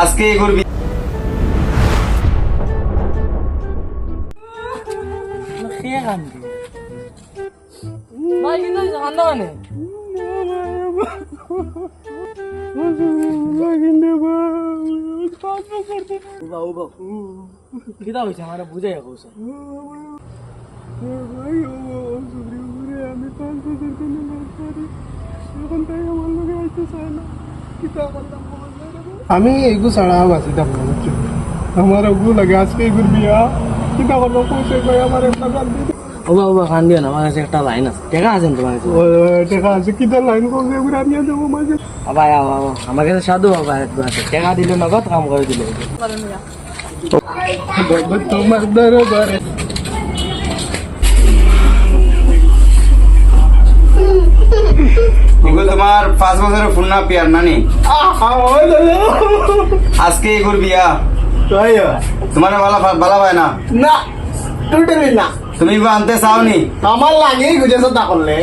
আজকে করবি খেয়ে কান্দি ভাই কিন্তু কান্দা মানে কিতা হয়েছে আমার বুঝাই কৌছে আমি এইগু ছাড়া আছি তারপর আমার ওগুলো লাগে আজকে এগুর বিয়া কিতা করবো পৌঁছে কই আমার একটা গান দিতে ওবা ওবা কান্দিও না আমার কাছে একটা লাইন আছে টাকা আছেন তোমার কাছে দেখা আছে কিতা লাইন করবে এগুলো নিয়ে যাবো মাঝে বাবা আমার কাছে সাধু বাবা একবার আছে টাকা দিলে নগদ কাম করে দিলে তোমার দরবারে এগুলো তোমার 5 বছরের ফোন না পিয়ার নানি আজকে করবি তোমার ভালো হয় না না টোটালি না তুমি আনতে চাওনি আমার লাগে গুজে তা করলে